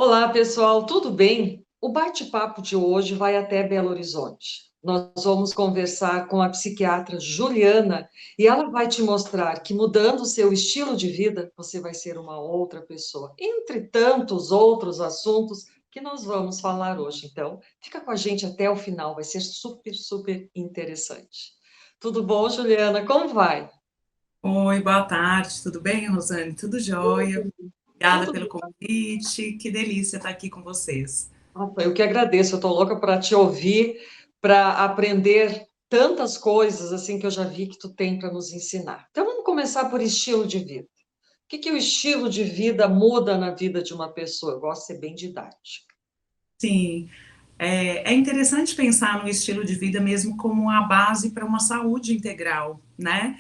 Olá, pessoal, tudo bem? O bate-papo de hoje vai até Belo Horizonte. Nós vamos conversar com a psiquiatra Juliana e ela vai te mostrar que mudando o seu estilo de vida, você vai ser uma outra pessoa, entre tantos outros assuntos que nós vamos falar hoje. Então, fica com a gente até o final, vai ser super, super interessante. Tudo bom, Juliana? Como vai? Oi, boa tarde, tudo bem, Rosane? Tudo jóia? Obrigada Tudo pelo convite, que delícia estar aqui com vocês. Nossa, eu que agradeço, eu estou louca para te ouvir, para aprender tantas coisas assim que eu já vi que tu tem para nos ensinar. Então vamos começar por estilo de vida. O que o estilo de vida muda na vida de uma pessoa? Eu gosto de ser bem didática. Sim, é interessante pensar no estilo de vida mesmo como a base para uma saúde integral, né?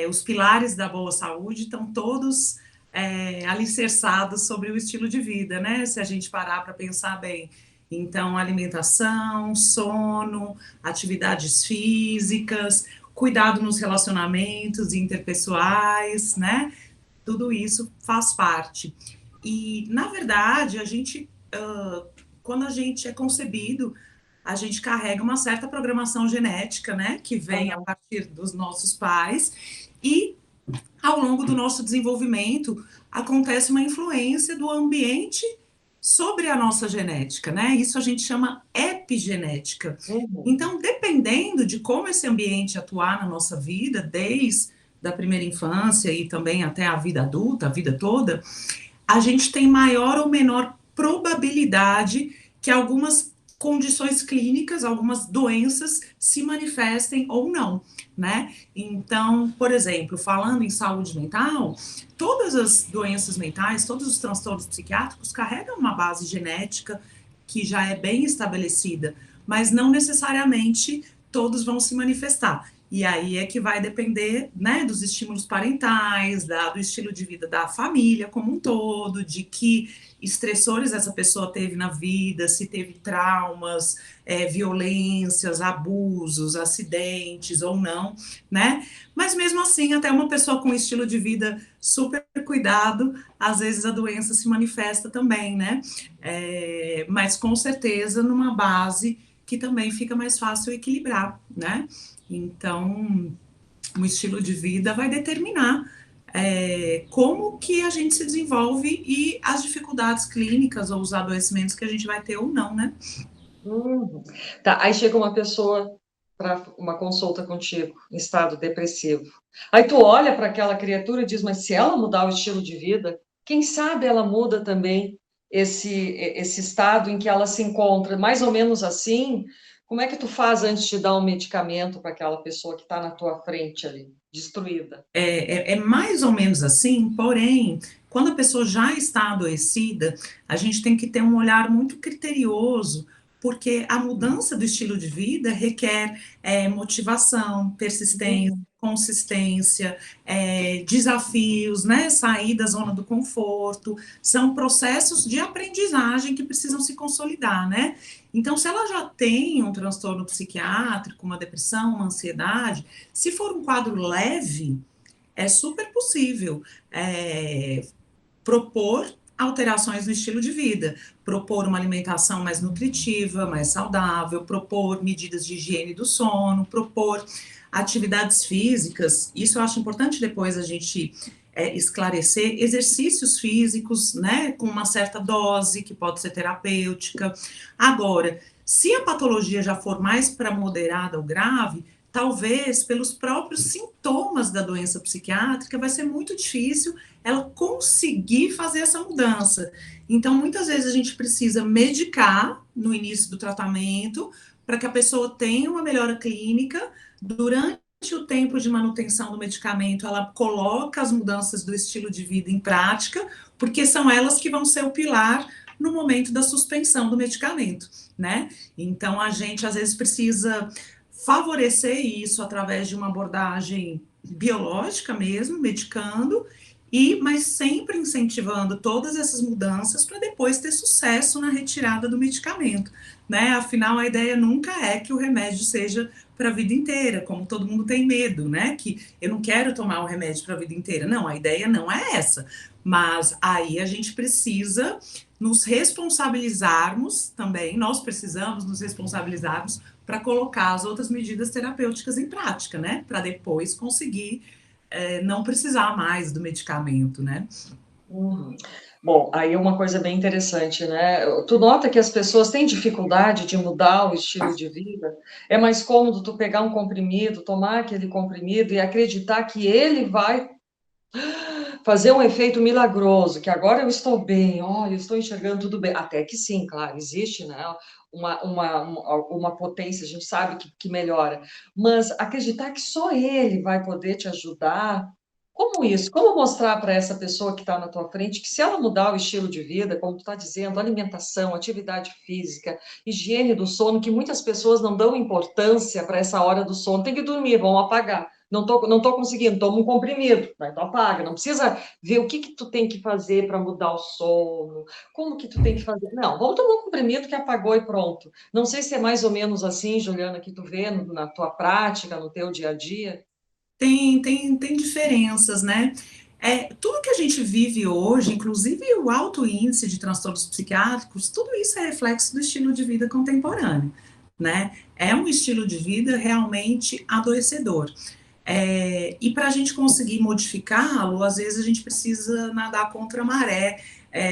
Os pilares da boa saúde estão todos alicerçados sobre o estilo de vida, né? Se a gente parar para pensar bem. Então, alimentação, sono, atividades físicas, cuidado nos relacionamentos interpessoais, né? Tudo isso faz parte. E, na verdade, quando a gente é concebido, a gente carrega uma certa programação genética, né, que vem a Aham. partir dos nossos pais, e ao longo do nosso desenvolvimento acontece uma influência do ambiente sobre a nossa genética, né? Isso a gente chama epigenética. Uhum. Então, dependendo de como esse ambiente atuar na nossa vida, desde da primeira infância e também até a vida adulta, a vida toda, a gente tem maior ou menor probabilidade que algumas condições clínicas, algumas doenças se manifestem ou não, né? Então, por exemplo, falando em saúde mental, todas as doenças mentais, todos os transtornos psiquiátricos carregam uma base genética que já é bem estabelecida, mas não necessariamente todos vão se manifestar. E aí é que vai depender, né, dos estímulos parentais, do estilo de vida da família como um todo, de que estressores essa pessoa teve na vida, se teve traumas, violências, abusos, acidentes ou não, né? Mas mesmo assim, até uma pessoa com um estilo de vida super cuidado, às vezes a doença se manifesta também, né? Mas com certeza numa base que também fica mais fácil equilibrar, né? Então, o estilo de vida vai determinar como que a gente se desenvolve e as dificuldades clínicas ou os adoecimentos que a gente vai ter ou não, né? Uhum. Tá, aí chega uma pessoa para uma consulta contigo, em estado depressivo. Aí tu olha para aquela criatura e diz, mas se ela mudar o estilo de vida, quem sabe ela muda também esse estado em que ela se encontra, mais ou menos assim. Como é que tu faz antes de dar um medicamento para aquela pessoa que está na tua frente ali, destruída? É mais ou menos assim, porém, quando a pessoa já está adoecida, a gente tem que ter um olhar muito criterioso, porque a mudança do estilo de vida requer motivação, persistência, Uhum. consistência, desafios, né? Sair da zona do conforto, são processos de aprendizagem que precisam se consolidar, né? Então, se ela já tem um transtorno psiquiátrico, uma depressão, uma ansiedade, se for um quadro leve, é super possível propor alterações no estilo de vida, propor uma alimentação mais nutritiva, mais saudável, propor medidas de higiene do sono, propor atividades físicas. Isso eu acho importante depois a gente esclarecer exercícios físicos, né, com uma certa dose que pode ser terapêutica. Agora, se a patologia já for mais para moderada ou grave, talvez pelos próprios sintomas da doença psiquiátrica vai ser muito difícil ela conseguir fazer essa mudança. Então, muitas vezes a gente precisa medicar no início do tratamento para que a pessoa tenha uma melhora clínica. Durante o tempo de manutenção do medicamento, ela coloca as mudanças do estilo de vida em prática, porque são elas que vão ser o pilar no momento da suspensão do medicamento, né? Então, a gente às vezes precisa favorecer isso através de uma abordagem biológica mesmo, medicando, mas sempre incentivando todas essas mudanças para depois ter sucesso na retirada do medicamento, né? Afinal, a ideia nunca é que o remédio seja para a vida inteira, como todo mundo tem medo, né? Que eu não quero tomar o remédio para a vida inteira. Não, a ideia não é essa. Mas aí a gente precisa nos responsabilizarmos também, nós precisamos nos responsabilizarmos para colocar as outras medidas terapêuticas em prática, né? Para depois conseguir não precisar mais do medicamento, né? Uhum. Bom, aí é uma coisa bem interessante, né? Tu nota que as pessoas têm dificuldade de mudar o estilo de vida? É mais cômodo tu pegar um comprimido, tomar aquele comprimido e acreditar que ele vai fazer um efeito milagroso, que agora eu estou bem, olha, eu estou enxergando tudo bem. Até que sim, claro, existe, né, uma potência, a gente sabe que melhora. Mas acreditar que só ele vai poder te ajudar, como isso? Como mostrar para essa pessoa que está na tua frente que se ela mudar o estilo de vida, como tu está dizendo, alimentação, atividade física, higiene do sono, que muitas pessoas não dão importância para essa hora do sono, tem que dormir, vão apagar. Não tô conseguindo, toma um comprimido, né? Então apaga, não precisa ver o que que tu tem que fazer para mudar o sono, como que tu tem que fazer. Não, vamos tomar um comprimido que apagou e pronto. Não sei se é mais ou menos assim, Juliana, que tu vê na tua prática, no teu dia a dia. Tem diferenças, né? Tudo que a gente vive hoje, inclusive o alto índice de transtornos psiquiátricos, tudo isso é reflexo do estilo de vida contemporâneo, né? É um estilo de vida realmente adoecedor. E para a gente conseguir modificá-lo, às vezes a gente precisa nadar contra a maré,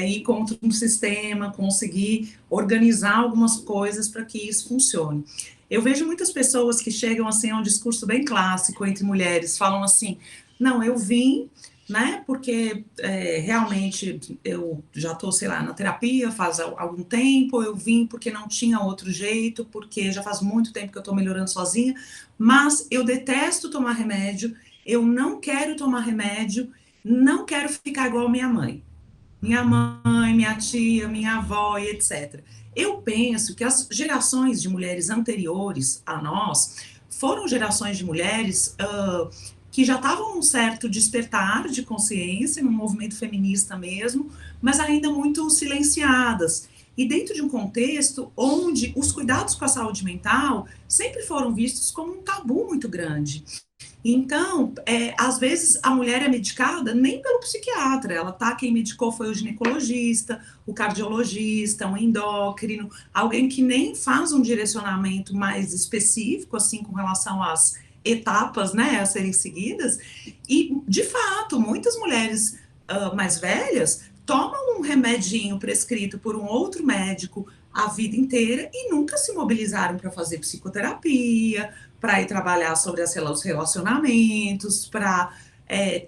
ir contra um sistema, conseguir organizar algumas coisas para que isso funcione. Eu vejo muitas pessoas que chegam assim a um discurso bem clássico entre mulheres, falam assim, não, eu vim, né, porque realmente eu já estou, sei lá, na terapia faz algum tempo, eu vim porque não tinha outro jeito, porque já faz muito tempo que eu estou melhorando sozinha, mas eu detesto tomar remédio, eu não quero tomar remédio, não quero ficar igual minha mãe. Minha mãe, minha tia, minha avó e etc. Eu penso que as gerações de mulheres anteriores a nós foram gerações de mulheres que já estavam num certo despertar de consciência, num movimento feminista mesmo, mas ainda muito silenciadas. E dentro de um contexto onde os cuidados com a saúde mental sempre foram vistos como um tabu muito grande. Então, às vezes a mulher é medicada nem pelo psiquiatra, ela tá, quem medicou foi o ginecologista, o cardiologista, um endócrino, alguém que nem faz um direcionamento mais específico, assim, com relação às etapas, né, a serem seguidas, e, de fato, muitas mulheres mais velhas tomam um remedinho prescrito por um outro médico a vida inteira e nunca se mobilizaram para fazer psicoterapia, para ir trabalhar sobre os relacionamentos, para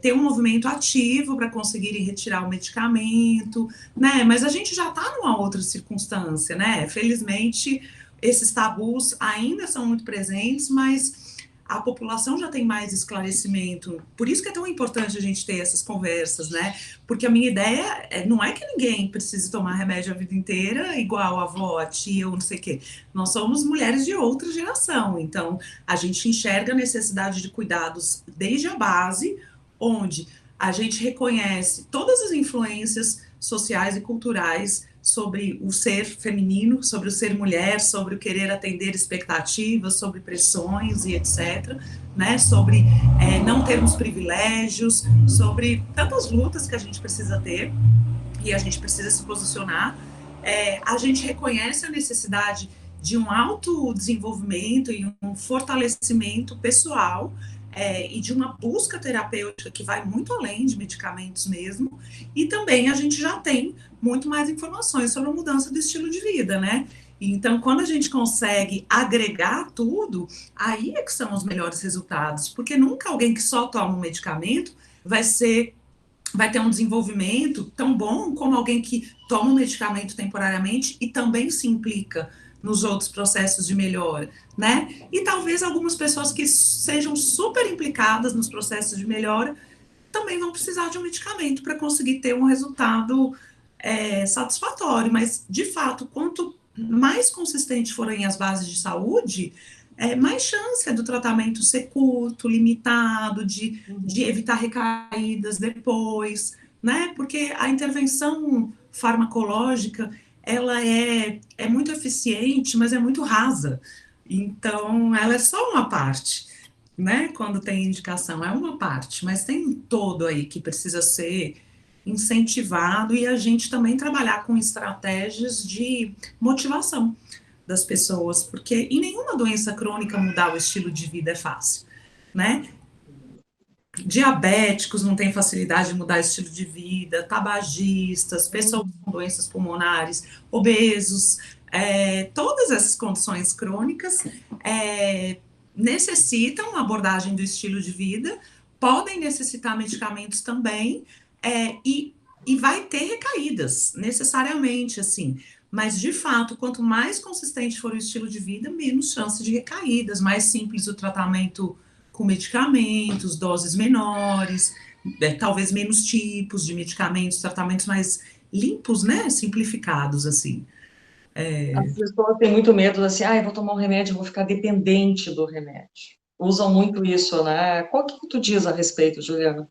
ter um movimento ativo para conseguirem retirar o medicamento, né? Mas a gente já está numa outra circunstância, né? Felizmente, esses tabus ainda são muito presentes, mas a população já tem mais esclarecimento. Por isso que é tão importante a gente ter essas conversas, né? Porque a minha ideia não é que ninguém precise tomar remédio a vida inteira, igual a avó, a tia ou não sei o quê. Nós somos mulheres de outra geração, então a gente enxerga a necessidade de cuidados desde a base, onde a gente reconhece todas as influências sociais e culturais sobre o ser feminino, sobre o ser mulher, sobre o querer atender expectativas, sobre pressões e etc., né? Sobre não termos privilégios, sobre tantas lutas que a gente precisa ter e a gente precisa se posicionar. A gente reconhece a necessidade de um autodesenvolvimento e um fortalecimento pessoal e de uma busca terapêutica que vai muito além de medicamentos mesmo, e também a gente já tem muito mais informações sobre a mudança do estilo de vida, né? Então, quando a gente consegue agregar tudo, aí é que são os melhores resultados, porque nunca alguém que só toma um medicamento vai ter um desenvolvimento tão bom como alguém que toma um medicamento temporariamente e também se implica nos outros processos de melhora, né? E talvez algumas pessoas que sejam super implicadas nos processos de melhora também vão precisar de um medicamento para conseguir ter um resultado satisfatório, mas de fato, quanto mais consistentes forem as bases de saúde, mais chance do tratamento ser curto, limitado, de evitar recaídas depois, né? Porque a intervenção farmacológica, ela é muito eficiente, mas é muito rasa. Então, ela é só uma parte, né? Quando tem indicação, é uma parte, mas tem um todo aí que precisa ser incentivado e a gente também trabalhar com estratégias de motivação das pessoas, porque em nenhuma doença crônica mudar o estilo de vida é fácil, né? Diabéticos não têm facilidade de mudar estilo de vida, tabagistas, pessoas com doenças pulmonares, obesos, todas essas condições crônicas necessitam uma abordagem do estilo de vida, podem necessitar medicamentos também, e vai ter recaídas, necessariamente, assim. Mas, de fato, quanto mais consistente for o estilo de vida, menos chance de recaídas, mais simples o tratamento com medicamentos, doses menores, talvez menos tipos de medicamentos, tratamentos mais limpos, né? Simplificados, assim. As pessoas têm muito medo, assim, eu vou tomar um remédio, eu vou ficar dependente do remédio. Usam muito isso, né? Qual que tu diz a respeito, Juliana?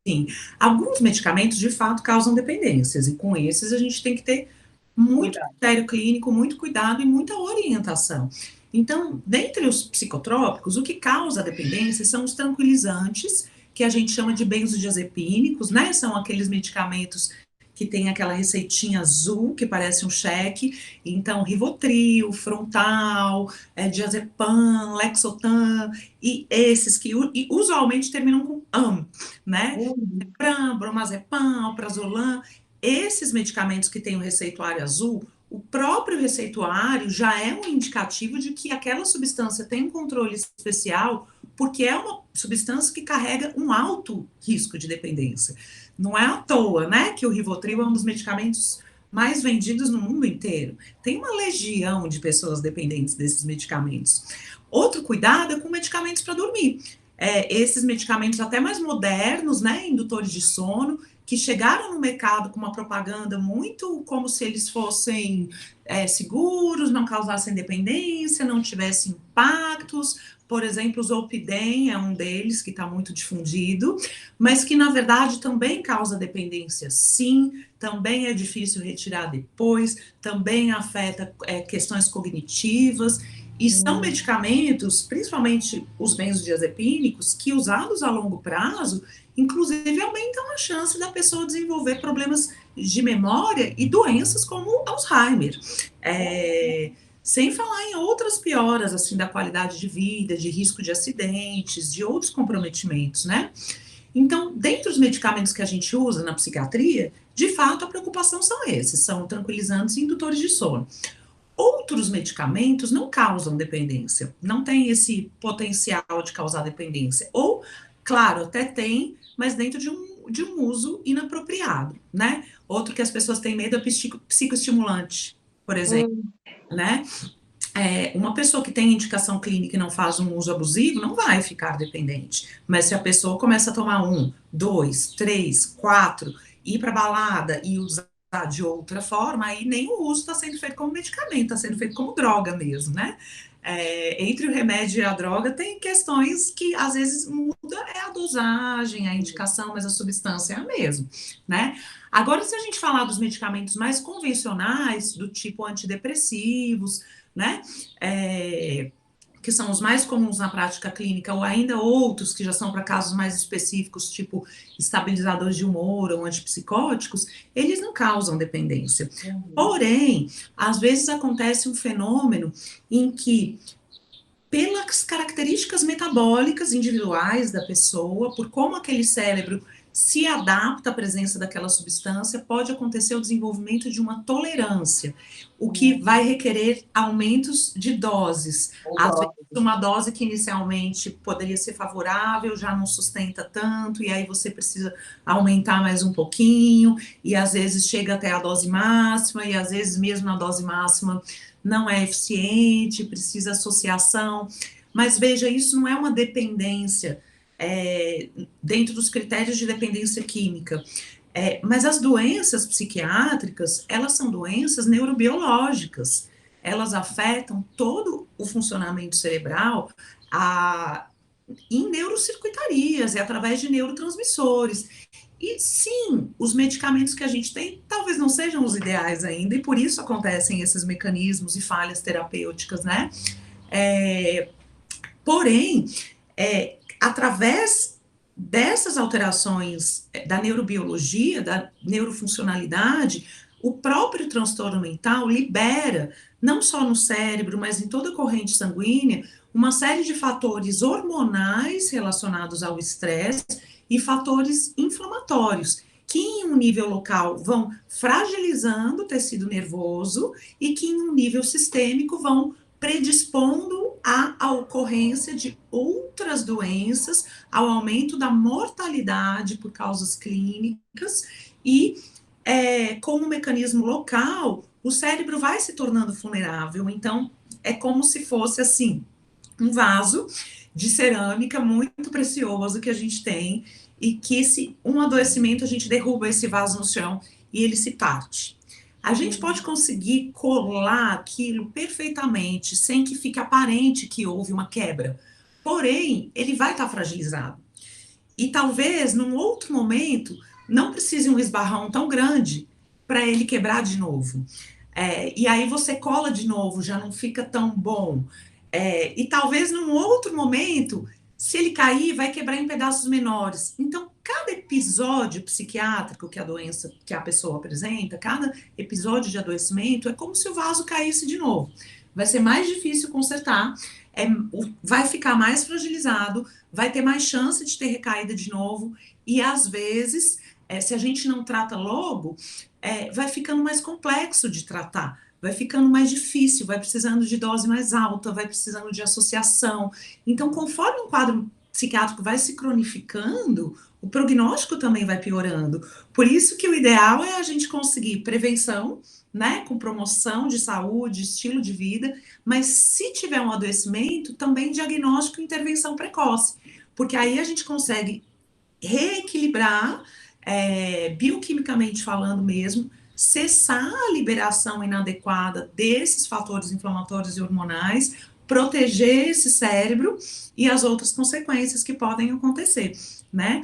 Sim, alguns medicamentos, de fato, causam dependências, e com esses a gente tem que ter muito Cuidado. critério clínico, muito cuidado e muita orientação. Então, dentre os psicotrópicos, o que causa dependência são os tranquilizantes, que a gente chama de benzodiazepínicos, né? São aqueles medicamentos que tem aquela receitinha azul, que parece um cheque. Então, Rivotril, Frontal, diazepam, Lexotan, e esses que usualmente terminam com AM, né? Pram, bromazepam, alprazolam, esses medicamentos que têm o receituário azul, o próprio receituário já é um indicativo de que aquela substância tem um controle especial, porque é uma substância que carrega um alto risco de dependência. Não é à toa, né, que o Rivotril é um dos medicamentos mais vendidos no mundo inteiro. Tem uma legião de pessoas dependentes desses medicamentos. Outro cuidado é com medicamentos para dormir. Esses medicamentos até mais modernos, né, indutores de sono, que chegaram no mercado com uma propaganda muito como se eles fossem seguros, não causassem dependência, não tivessem impactos. Por exemplo, o Zolpidem é um deles que está muito difundido, mas que na verdade também causa dependência, sim, também é difícil retirar depois, também afeta questões cognitivas, e são medicamentos, principalmente os benzodiazepínicos, que usados a longo prazo, inclusive aumentam a chance da pessoa desenvolver problemas de memória e doenças como Alzheimer. Sem falar em outras pioras, assim, da qualidade de vida, de risco de acidentes, de outros comprometimentos, né? Então, dentre os medicamentos que a gente usa na psiquiatria, de fato, a preocupação são esses, são tranquilizantes e indutores de sono. Outros medicamentos não causam dependência, não tem esse potencial de causar dependência. Ou, claro, até tem, mas dentro de um uso inapropriado, né? Outro que as pessoas têm medo é psicoestimulante, por exemplo, né? Uma pessoa que tem indicação clínica e não faz um uso abusivo não vai ficar dependente. Mas se a pessoa começa a tomar 1, 2, 3, 4, ir para balada e usar de outra forma, aí nem o uso está sendo feito como medicamento, está sendo feito como droga mesmo, né? Entre o remédio e a droga tem questões que às vezes muda a dosagem, a indicação, mas a substância é a mesma, né? Agora, se a gente falar dos medicamentos mais convencionais, do tipo antidepressivos, né? Que são os mais comuns na prática clínica, ou ainda outros que já são para casos mais específicos, tipo estabilizadores de humor ou antipsicóticos, eles não causam dependência. Porém, às vezes acontece um fenômeno em que, pelas características metabólicas individuais da pessoa, por como aquele cérebro se adapta à presença daquela substância, pode acontecer o desenvolvimento de uma tolerância, o que vai requerer aumentos de doses. Às vezes, uma dose que inicialmente poderia ser favorável já não sustenta tanto, e aí você precisa aumentar mais um pouquinho, e às vezes chega até a dose máxima, e às vezes mesmo na dose máxima não é eficiente, precisa associação. Mas veja, isso não é uma dependência dentro dos critérios de dependência química. Mas as doenças psiquiátricas, elas são doenças neurobiológicas. Elas afetam todo o funcionamento cerebral em neurocircuitarias e através de neurotransmissores. E sim, os medicamentos que a gente tem talvez não sejam os ideais ainda, e por isso acontecem esses mecanismos e falhas terapêuticas, né? Porém, através dessas alterações da neurobiologia, da neurofuncionalidade, o próprio transtorno mental libera, não só no cérebro, mas em toda a corrente sanguínea, uma série de fatores hormonais relacionados ao estresse e fatores inflamatórios, que em um nível local vão fragilizando o tecido nervoso e que em um nível sistêmico vão predispondo à ocorrência de outras doenças, ao aumento da mortalidade por causas clínicas e, como mecanismo local, o cérebro vai se tornando vulnerável. Então, é como se fosse, assim, um vaso de cerâmica muito precioso que a gente tem e que, se um adoecimento, a gente derruba esse vaso no chão e ele se parte. A gente pode conseguir colar aquilo perfeitamente, sem que fique aparente que houve uma quebra. Porém, ele vai estar fragilizado. E talvez, num outro momento, não precise um esbarrão tão grande para ele quebrar de novo. E aí você cola de novo, já não fica tão bom. E talvez, num outro momento, se ele cair, vai quebrar em pedaços menores. Então, cada episódio psiquiátrico que a doença, que a pessoa apresenta, cada episódio de adoecimento, é como se o vaso caísse de novo. Vai ser mais difícil consertar, vai ficar mais fragilizado, vai ter mais chance de ter recaída de novo, e às vezes, se a gente não trata logo, vai ficando mais complexo de tratar. Vai ficando mais difícil, vai precisando de dose mais alta, vai precisando de associação. Então, conforme o quadro psiquiátrico vai se cronificando, o prognóstico também vai piorando. Por isso que o ideal é a gente conseguir prevenção, né, com promoção de saúde, estilo de vida, mas se tiver um adoecimento, também diagnóstico e intervenção precoce, porque aí a gente consegue reequilibrar, bioquimicamente falando mesmo, cessar a liberação inadequada desses fatores inflamatórios e hormonais, proteger esse cérebro e as outras consequências que podem acontecer, né?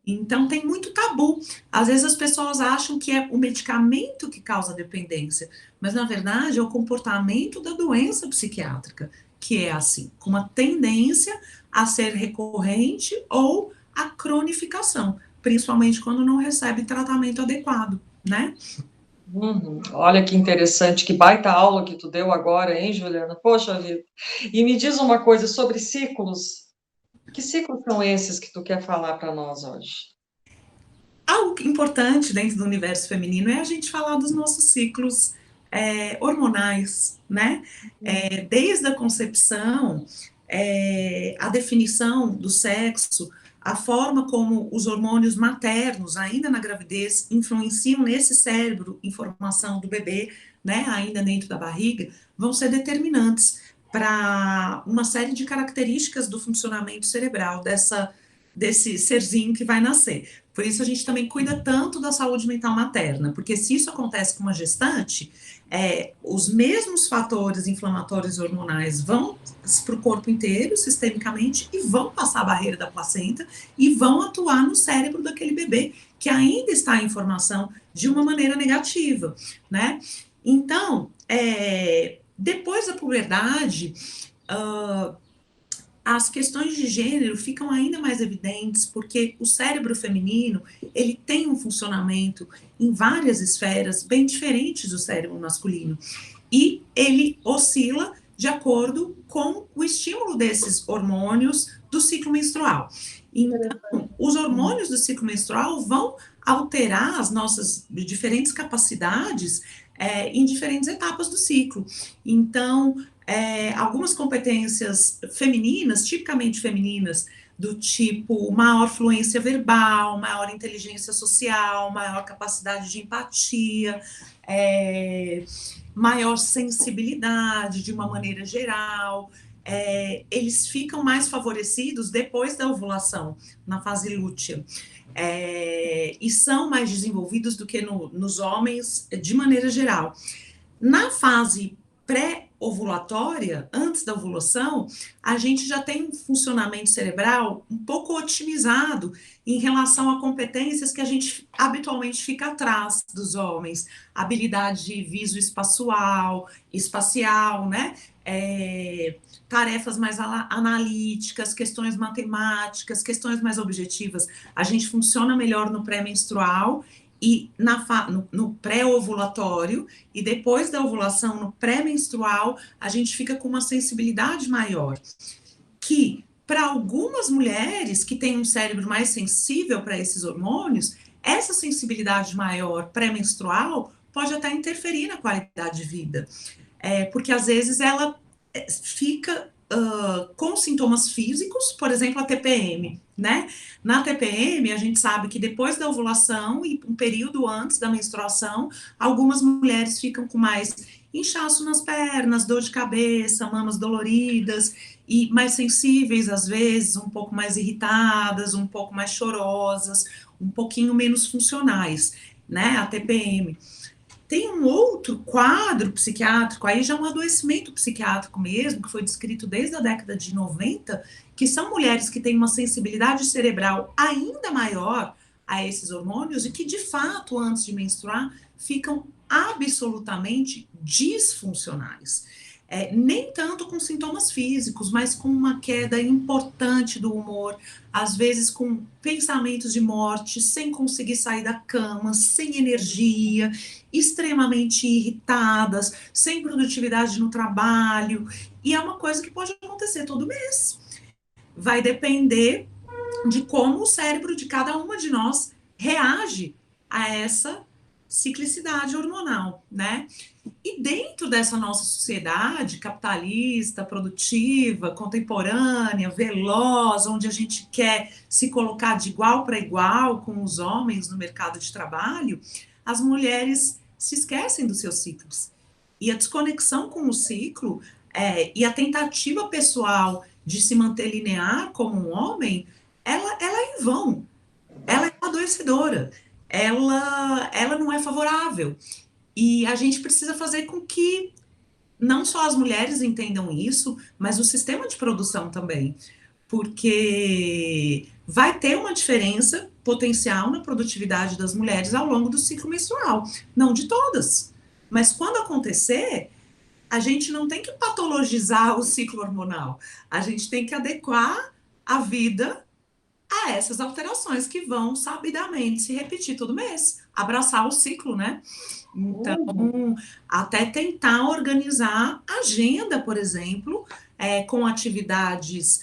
Então, tem muito tabu. Às vezes as pessoas acham que é o medicamento que causa dependência, mas, na verdade, é o comportamento da doença psiquiátrica, que é assim, com uma tendência a ser recorrente ou a cronificação, principalmente quando não recebe tratamento adequado, né? Olha que interessante, que baita aula que tu deu agora, hein, Juliana? Poxa vida. E me diz uma coisa sobre ciclos. Que ciclos são esses que tu quer falar para nós hoje? Algo importante dentro do universo feminino é a gente falar dos nossos ciclos hormonais, né? Desde a concepção, a definição do sexo, a forma como os hormônios maternos, ainda na gravidez, influenciam nesse cérebro em formação do bebê, né, ainda dentro da barriga, vão ser determinantes para uma série de características do funcionamento cerebral desse serzinho que vai nascer. Por isso a gente também cuida tanto da saúde mental materna, porque se isso acontece com uma gestante, os mesmos fatores inflamatórios e hormonais vão para o corpo inteiro, sistemicamente, e vão passar a barreira da placenta e vão atuar no cérebro daquele bebê que ainda está em formação de uma maneira negativa, né? Então, depois da puberdade, as questões de gênero ficam ainda mais evidentes, porque o cérebro feminino, ele tem um funcionamento em várias esferas bem diferentes do cérebro masculino, e ele oscila de acordo com o estímulo desses hormônios do ciclo menstrual. Então, os hormônios do ciclo menstrual vão alterar as nossas diferentes capacidades em diferentes etapas do ciclo. Então, algumas competências femininas, tipicamente femininas, do tipo maior fluência verbal, maior inteligência social, maior capacidade de empatia, maior sensibilidade de uma maneira geral, eles ficam mais favorecidos depois da ovulação, na fase lútea. E são mais desenvolvidos do que nos homens, de maneira geral. Na fase pré-ovulatória, antes da ovulação, a gente já tem um funcionamento cerebral um pouco otimizado em relação a competências que a gente habitualmente fica atrás dos homens, habilidade visoespacial, espacial, né? Tarefas mais analíticas, questões matemáticas, questões mais objetivas. A gente funciona melhor no pré-menstrual e no pré-ovulatório, e depois da ovulação, no pré-menstrual, a gente fica com uma sensibilidade maior, que para algumas mulheres que têm um cérebro mais sensível para esses hormônios, essa sensibilidade maior pré-menstrual pode até interferir na qualidade de vida, porque às vezes ela fica com sintomas físicos, por exemplo, a TPM, né? Na TPM, a gente sabe que depois da ovulação e um período antes da menstruação, algumas mulheres ficam com mais inchaço nas pernas, dor de cabeça, mamas doloridas e mais sensíveis às vezes, um pouco mais irritadas, um pouco mais chorosas, um pouquinho menos funcionais, né? A TPM. Tem um outro quadro psiquiátrico, aí já é um adoecimento psiquiátrico mesmo, que foi descrito desde a década de 90, que são mulheres que têm uma sensibilidade cerebral ainda maior a esses hormônios e que, de fato, antes de menstruar, ficam absolutamente disfuncionais. Nem tanto com sintomas físicos, mas com uma queda importante do humor, às vezes com pensamentos de morte, sem conseguir sair da cama, sem energia, extremamente irritadas, sem produtividade no trabalho, e é uma coisa que pode acontecer todo mês. Vai depender de como o cérebro de cada uma de nós reage a essa ciclicidade hormonal, né? E dentro dessa nossa sociedade capitalista, produtiva, contemporânea, veloz, onde a gente quer se colocar de igual para igual com os homens no mercado de trabalho, as mulheres se esquecem dos seus ciclos. E a desconexão com o ciclo e a tentativa pessoal de se manter linear como um homem, ela é em vão, ela é adoecedora, ela não é favorável. E a gente precisa fazer com que não só as mulheres entendam isso, mas o sistema de produção também, porque vai ter uma diferença potencial na produtividade das mulheres ao longo do ciclo menstrual, não de todas, mas quando acontecer, a gente não tem que patologizar o ciclo hormonal, a gente tem que adequar a vida a essas alterações que vão sabidamente se repetir todo mês, abraçar o ciclo, né? Então, até tentar organizar a agenda, por exemplo, com atividades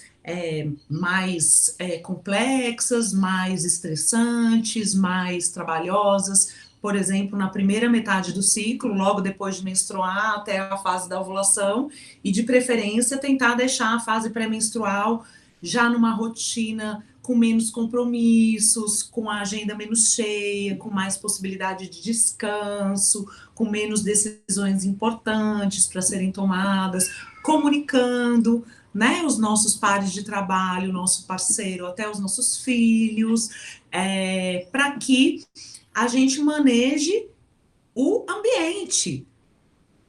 mais complexas, mais estressantes, mais trabalhosas. Por exemplo, na primeira metade do ciclo, logo depois de menstruar, até a fase da ovulação, e de preferência tentar deixar a fase pré-menstrual já numa rotina com menos compromissos, com a agenda menos cheia, com mais possibilidade de descanso, com menos decisões importantes para serem tomadas, comunicando, né, os nossos pares de trabalho, o nosso parceiro, até os nossos filhos, para que a gente maneje o ambiente,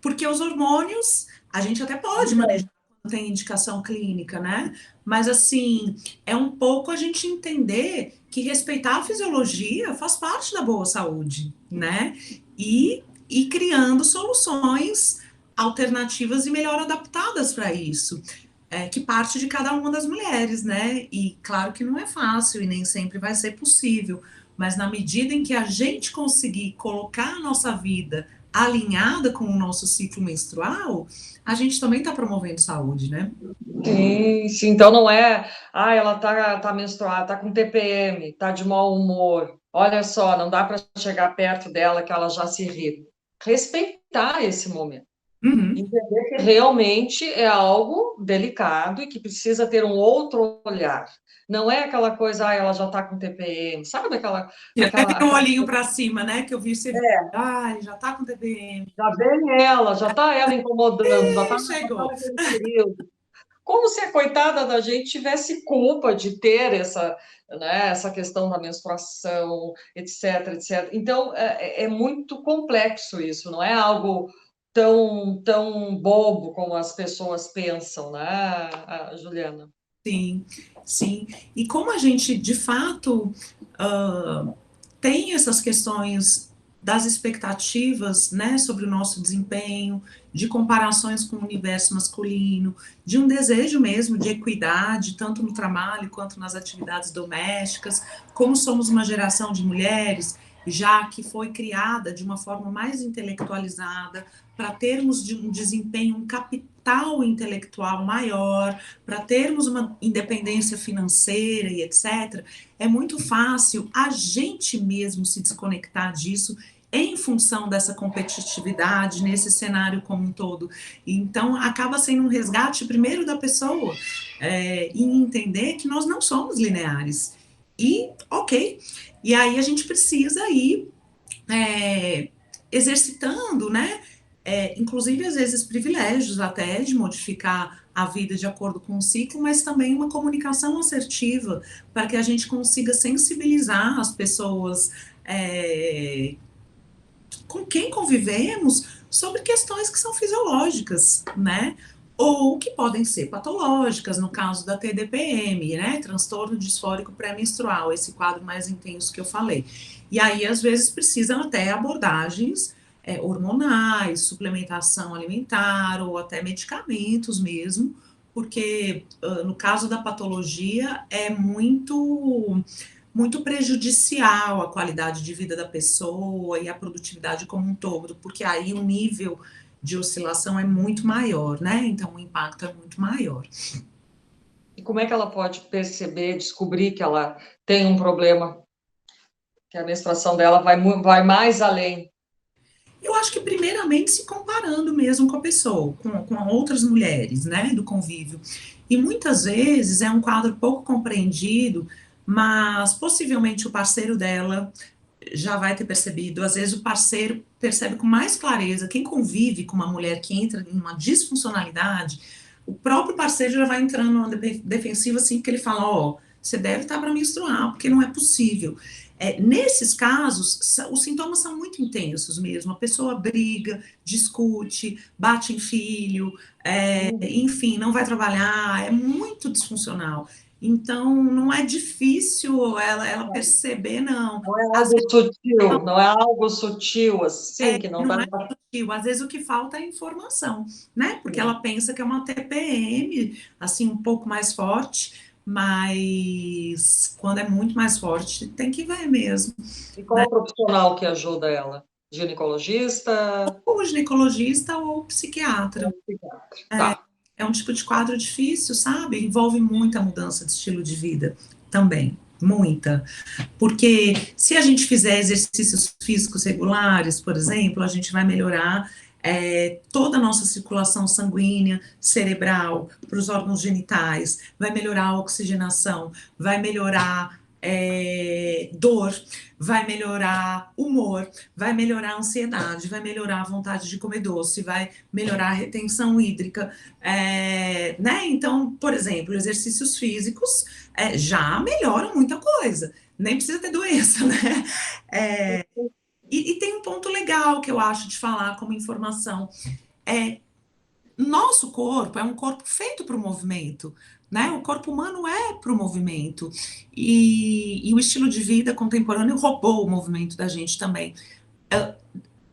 porque os hormônios a gente até pode manejar quando tem indicação clínica, né? Mas assim, é um pouco a gente entender que respeitar a fisiologia faz parte da boa saúde, né? E criando soluções alternativas e melhor adaptadas para isso, que parte de cada uma das mulheres, né? E claro que não é fácil e nem sempre vai ser possível, mas na medida em que a gente conseguir colocar a nossa vida alinhada com o nosso ciclo menstrual, a gente também está promovendo saúde, né? Sim, sim, então não é, ela tá menstruada, tá com TPM, tá de mau humor. Olha só, não dá para chegar perto dela que ela já se irrita. Respeitar esse momento. Uhum. Entender que realmente é algo delicado e que precisa ter um outro olhar. Não é aquela coisa, ela já está com TPM, sabe E até tem um olhinho para cima, né? Que eu vi você, já tá com TPM. já vem ela, já está ela incomodando, já está Chegou. naquele período. Como se a coitada da gente tivesse culpa de ter essa, né, essa questão da menstruação, etc, etc. Então, é muito complexo isso, não é algo tão bobo como as pessoas pensam, né, Juliana? Sim, sim. E como a gente, de fato, tem essas questões das expectativas, né, sobre o nosso desempenho, de comparações com o universo masculino, de um desejo mesmo de equidade, tanto no trabalho quanto nas atividades domésticas, como somos uma geração de mulheres, já que foi criada de uma forma mais intelectualizada, para termos um desempenho, um capital intelectual maior, para termos uma independência financeira e etc., é muito fácil a gente mesmo se desconectar disso em função dessa competitividade nesse cenário como um todo. Então, acaba sendo um resgate primeiro da pessoa em entender que nós não somos lineares. E, ok, e aí a gente precisa ir exercitando, né? Inclusive, às vezes, privilégios até de modificar a vida de acordo com o ciclo, mas também uma comunicação assertiva para que a gente consiga sensibilizar as pessoas com quem convivemos sobre questões que são fisiológicas, né? Ou que podem ser patológicas, no caso da TDPM, né? Transtorno disfórico pré-menstrual, esse quadro mais intenso que eu falei. E aí, às vezes, precisam até abordagens hormonais, suplementação alimentar ou até medicamentos mesmo, porque no caso da patologia é muito prejudicial à qualidade de vida da pessoa e à produtividade como um todo, porque aí o nível de oscilação é muito maior, né? Então o impacto é muito maior. E como é que ela pode perceber, descobrir que ela tem um problema, que a menstruação dela vai mais além? Eu acho que primeiramente se comparando mesmo com a pessoa, com outras mulheres, né, do convívio. E muitas vezes é um quadro pouco compreendido, mas possivelmente o parceiro dela já vai ter percebido. Às vezes o parceiro percebe com mais clareza. Quem convive com uma mulher que entra em uma disfuncionalidade, o próprio parceiro já vai entrando numa defensiva assim, que ele fala, ó, você deve estar para menstruar, porque não é possível. Nesses casos, os sintomas são muito intensos mesmo. A pessoa briga, discute, bate em filho, enfim, não vai trabalhar, é muito disfuncional. Então, não é difícil ela perceber, não. Não é Às algo sutil, não é algo sutil assim, que não não é está. sutil, às vezes o que falta é informação, né? Porque ela pensa que é uma TPM, assim, um pouco mais forte, mas quando é muito mais forte, tem que ver mesmo. E qual o profissional que ajuda ela? Ginecologista? Ou ginecologista ou psiquiatra. Tá. É um tipo de quadro difícil, sabe? Envolve muita mudança de estilo de vida também, muita. Porque se a gente fizer exercícios físicos regulares, por exemplo, a gente vai melhorar toda a nossa circulação sanguínea, cerebral, para os órgãos genitais, vai melhorar a oxigenação, vai melhorar dor, vai melhorar humor, vai melhorar a ansiedade, vai melhorar a vontade de comer doce, vai melhorar a retenção hídrica, né? Então, por exemplo, exercícios físicos já melhoram muita coisa, nem precisa ter doença, né? E tem um ponto legal que eu acho de falar como informação. Nosso corpo é um corpo feito para o movimento, né? O corpo humano é para o movimento. E o estilo de vida contemporâneo roubou o movimento da gente também.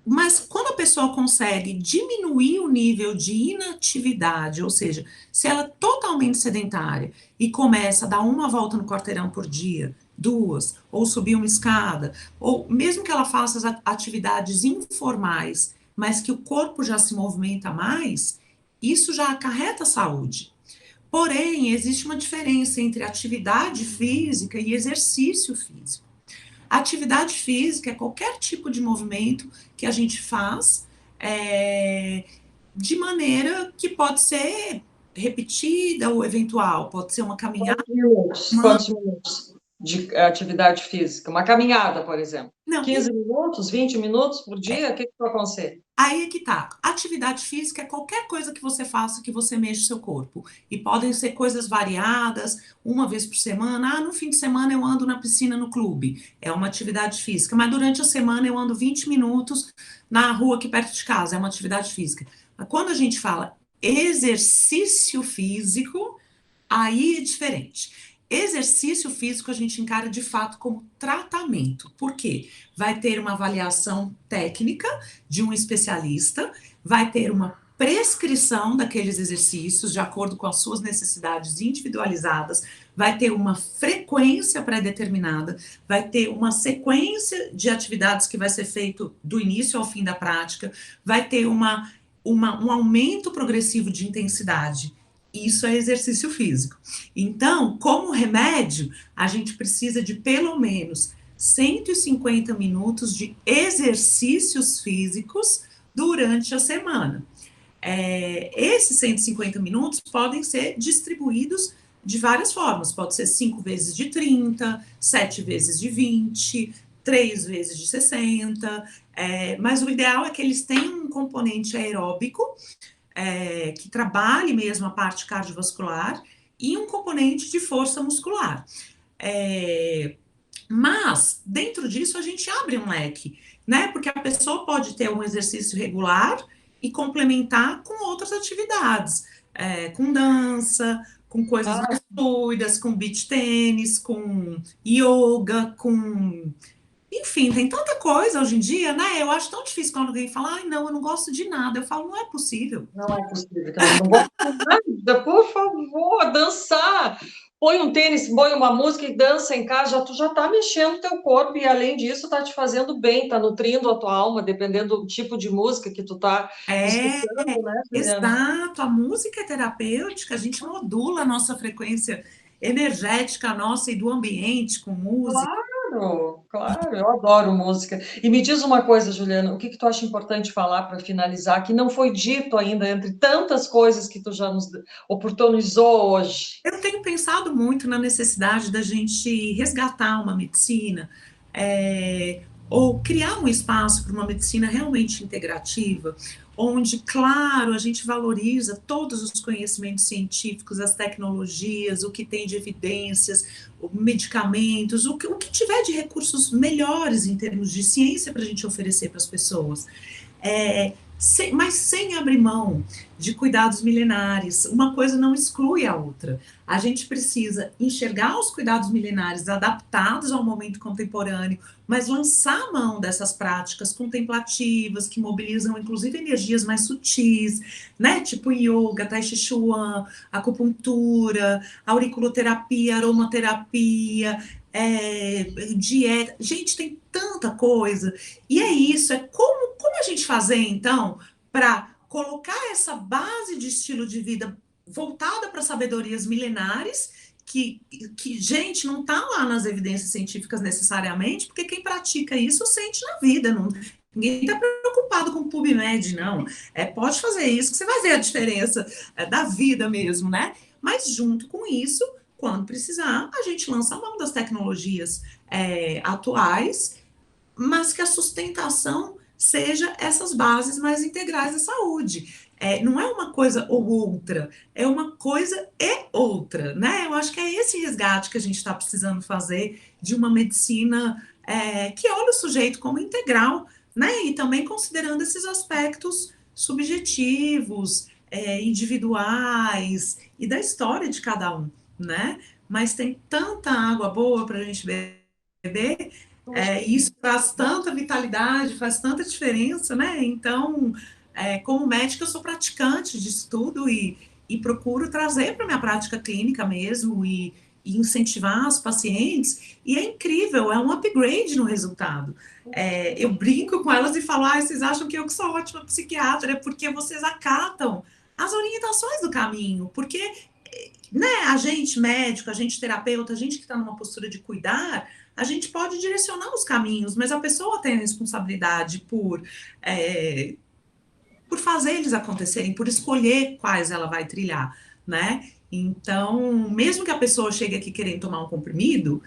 Mas quando a pessoa consegue diminuir o nível de inatividade, ou seja, se ela é totalmente sedentária e começa a dar uma volta no quarteirão por dia, duas, ou subir uma escada, ou mesmo que ela faça as atividades informais, mas que o corpo já se movimenta mais, isso já acarreta saúde. Porém, existe uma diferença entre atividade física e exercício físico. Atividade física é qualquer tipo de movimento que a gente faz de maneira que pode ser repetida ou eventual, pode ser uma caminhada. Quantos minutos de atividade física? Uma caminhada, por exemplo. Não, 15 minutos, 20 minutos por dia? O que tu aconselha? Aí é que tá. Atividade física é qualquer coisa que você faça que você mexa o seu corpo. E podem ser coisas variadas, uma vez por semana. Ah, no fim de semana eu ando na piscina no clube. É uma atividade física. Mas durante a semana eu ando 20 minutos na rua aqui perto de casa. É uma atividade física. Mas quando a gente fala exercício físico, aí é diferente. Exercício físico a gente encara de fato como tratamento. Por quê? Vai ter uma avaliação técnica de um especialista, vai ter uma prescrição daqueles exercícios de acordo com as suas necessidades individualizadas, vai ter uma frequência pré-determinada, vai ter uma sequência de atividades que vai ser feito do início ao fim da prática, vai ter um aumento progressivo de intensidade. Isso é exercício físico. Então, como remédio, a gente precisa de pelo menos 150 minutos de exercícios físicos durante a semana. Esses 150 minutos podem ser distribuídos de várias formas. Pode ser 5 vezes de 30, 7 vezes de 20, 3 vezes de 60, mas o ideal é que eles tenham um componente aeróbico, que trabalhe mesmo a parte cardiovascular e um componente de força muscular. Mas, dentro disso, a gente abre um leque, né? Porque a pessoa pode ter um exercício regular e complementar com outras atividades, com dança, com coisas mais fluidas, com beach tênis, com yoga, com... Enfim, tem tanta coisa hoje em dia, né? Eu acho tão difícil quando alguém fala, ai, não, eu não gosto de nada. Eu falo, não é possível. Não é possível, que eu não gosto de nada, por favor, dançar. Põe um tênis, põe uma música e dança em casa, tu já está mexendo o teu corpo e, além disso, está te fazendo bem, está nutrindo a tua alma, dependendo do tipo de música que tu está É, escutando, né, Juliana? exato. A música é terapêutica, a gente modula a nossa frequência energética nossa e do ambiente com música. Claro, claro, eu adoro música. E me diz uma coisa, Juliana, o que que tu acha importante falar para finalizar, que não foi dito ainda, entre tantas coisas que tu já nos oportunizou hoje? Eu tenho pensado muito na necessidade da gente resgatar uma medicina, ou criar um espaço para uma medicina realmente integrativa, onde, claro, a gente valoriza todos os conhecimentos científicos, as tecnologias, o que tem de evidências, medicamentos, o que tiver de recursos melhores em termos de ciência para a gente oferecer para as pessoas. Mas sem abrir mão de cuidados milenares. Uma coisa não exclui a outra. A gente precisa enxergar os cuidados milenares adaptados ao momento contemporâneo, mas lançar a mão dessas práticas contemplativas, que mobilizam inclusive energias mais sutis, né? Tipo yoga, tai chi chuan, acupuntura, auriculoterapia, aromaterapia, dieta. Gente, tem tanta coisa. E é isso, como a gente fazer, então, para colocar essa base de estilo de vida voltada para sabedorias milenares, que, gente, não está lá nas evidências científicas necessariamente, porque quem pratica isso sente na vida, não, ninguém está preocupado com PubMed, não. Pode fazer isso, que você vai ver a diferença da vida mesmo, né? Mas, junto com isso, quando precisar, a gente lança a mão das tecnologias atuais, mas que a sustentação seja essas bases mais integrais da saúde. Não é uma coisa ou outra, é uma coisa e outra, né? Eu acho que é esse resgate que a gente está precisando fazer de uma medicina que olha o sujeito como integral, né? E também considerando esses aspectos subjetivos, individuais e da história de cada um, né? Mas tem tanta água boa para a gente beber. Isso traz tanta vitalidade, faz tanta diferença, né? Então, como médica, eu sou praticante disso tudo e procuro trazer para a minha prática clínica mesmo e incentivar os pacientes, e é incrível, é um upgrade no resultado. Eu brinco com elas e falo, vocês acham que eu que sou ótima psiquiatra, é porque vocês acatam as orientações do caminho, porque, né, a gente médico, a gente terapeuta, a gente que está numa postura de cuidar, a gente pode direcionar os caminhos, mas a pessoa tem a responsabilidade por fazer eles acontecerem, por escolher quais ela vai trilhar, né? Então, mesmo que a pessoa chegue aqui querendo tomar um comprimido,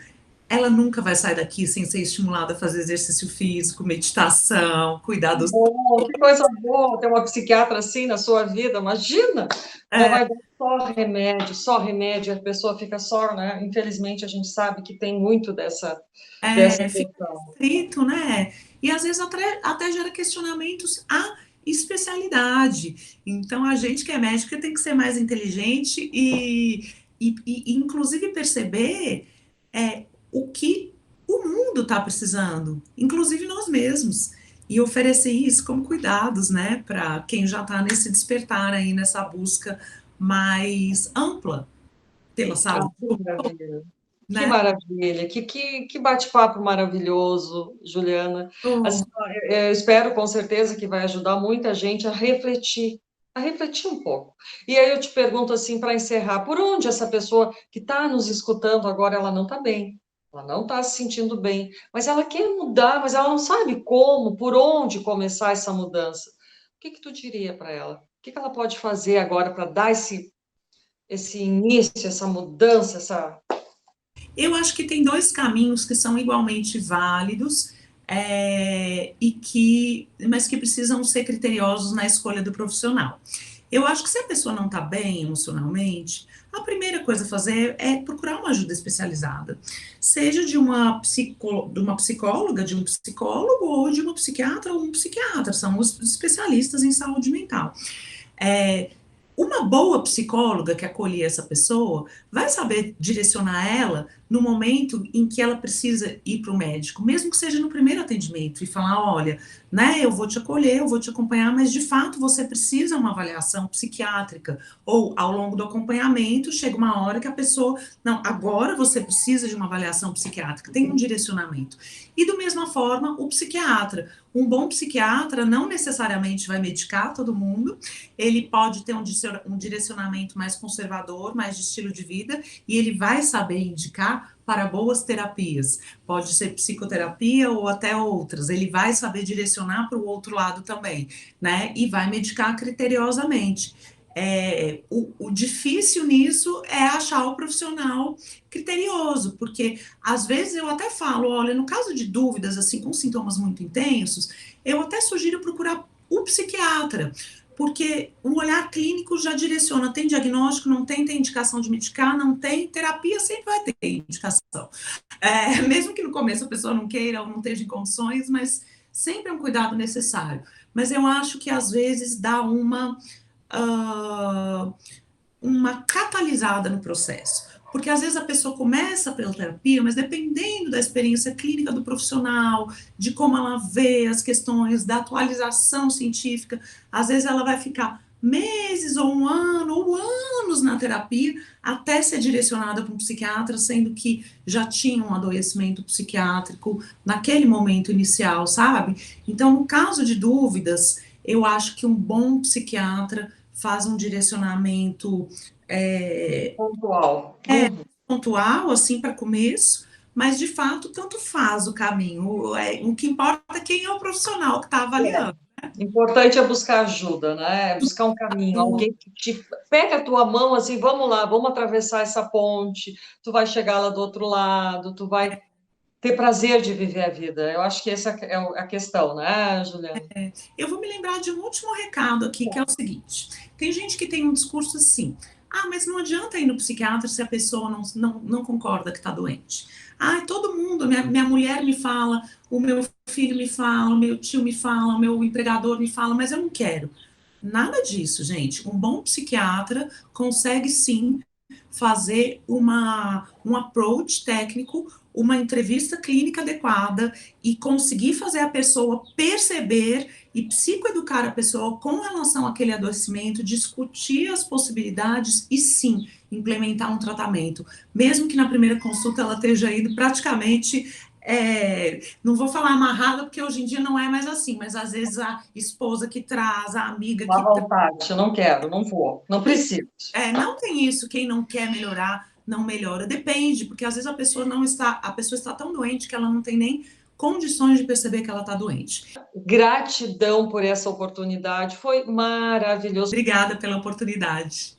ela nunca vai sair daqui sem ser estimulada a fazer exercício físico, meditação, cuidar dos... Bom, que coisa boa ter uma psiquiatra assim na sua vida, imagina! Não É, vai dar só remédio, a pessoa fica só, né? Infelizmente, a gente sabe que tem muito dessa fica questão. restrito, né? E às vezes até gera questionamentos à especialidade. Então, a gente que é médica tem que ser mais inteligente e inclusive, perceber o que o mundo está precisando, inclusive nós mesmos. E oferecer isso como cuidados, né, para quem já está nesse despertar aí, nessa busca mais ampla pela Ah, saúde, que maravilha! Que né? maravilha! Que bate-papo maravilhoso, Juliana. Assim, Oh, eu espero com certeza que vai ajudar muita gente a refletir um pouco. E aí eu te pergunto assim, para encerrar, por onde essa pessoa que está nos escutando agora, ela não está bem, ela não está se sentindo bem, mas ela quer mudar, mas ela não sabe como, por onde começar essa mudança. O que que tu diria para ela? O que que ela pode fazer agora para dar esse início, essa mudança, essa... eu acho que tem dois caminhos que são igualmente válidos, mas que precisam ser criteriosos na escolha do profissional. Eu acho que se a pessoa não está bem emocionalmente, a primeira coisa a fazer é procurar uma ajuda especializada, seja de uma psicóloga, de um psicólogo, ou de uma psiquiatra ou um psiquiatra, são os especialistas em saúde mental. É, uma boa psicóloga que acolher essa pessoa vai saber direcionar ela no momento em que ela precisa ir para o médico, mesmo que seja no primeiro atendimento, e falar: olha, né, eu vou te acolher, eu vou te acompanhar, mas de fato você precisa uma avaliação psiquiátrica, ou ao longo do acompanhamento chega uma hora que a pessoa, não, agora você precisa de uma avaliação psiquiátrica, tem um direcionamento. E da mesma forma, o psiquiatra, um bom psiquiatra não necessariamente vai medicar todo mundo, ele pode ter um direcionamento mais conservador, mais de estilo de vida, e ele vai saber indicar para boas terapias. Pode ser psicoterapia ou até outras. Ele vai saber direcionar para o outro lado também, né? E vai medicar criteriosamente. O difícil nisso é achar o profissional criterioso, porque às vezes eu até falo, olha, no caso de dúvidas, assim, com sintomas muito intensos, eu até sugiro procurar o psiquiatra, porque o olhar clínico já direciona, tem diagnóstico, não tem, tem indicação de medicar, não tem, terapia sempre vai ter indicação. Mesmo que no começo a pessoa não queira ou não esteja em condições, mas sempre é um cuidado necessário. Mas eu acho que às vezes dá uh, uma catalisada no processo. Porque às vezes a pessoa começa pela terapia, mas dependendo da experiência clínica do profissional, de como ela vê as questões, da atualização científica, às vezes ela vai ficar meses ou um ano ou anos na terapia até ser direcionada para um psiquiatra, sendo que já tinha um adoecimento psiquiátrico naquele momento inicial, sabe? Então, no caso de dúvidas, eu acho que um bom psiquiatra faz um direcionamento Pontual. Uhum. pontual, assim, para começo, mas de fato tanto faz o caminho. O que importa é quem é o profissional que está avaliando. Importante é buscar ajuda, né? É buscar um caminho, alguém que te pega a tua mão assim, vamos lá, vamos atravessar essa ponte, tu vai chegar lá do outro lado, tu vai ter prazer de viver a vida. Eu acho que essa é a questão, né, Juliana? Eu vou me lembrar de um último recado aqui, que é o seguinte: tem gente que tem um discurso assim, ah, mas não adianta ir no psiquiatra se a pessoa não concorda que está doente. Ah, todo mundo, minha mulher me fala, o meu filho me fala, o meu tio me fala, o meu empregador me fala, mas eu não quero. Nada disso, gente. Um bom psiquiatra consegue sim fazer um approach técnico, uma entrevista clínica adequada e conseguir fazer a pessoa perceber e psicoeducar a pessoa com relação àquele adoecimento, discutir as possibilidades e sim implementar um tratamento, mesmo que na primeira consulta ela esteja indo praticamente não vou falar amarrada, porque hoje em dia não é mais assim, mas às vezes a esposa que traz, a amiga À que traz, vontade, eu não quero, não vou, não preciso. não tem isso, quem não quer melhorar, não melhora. Depende, porque às vezes a pessoa está tão doente que ela não tem nem condições de perceber que ela está doente. Gratidão por essa oportunidade, foi maravilhoso. Obrigada pela oportunidade.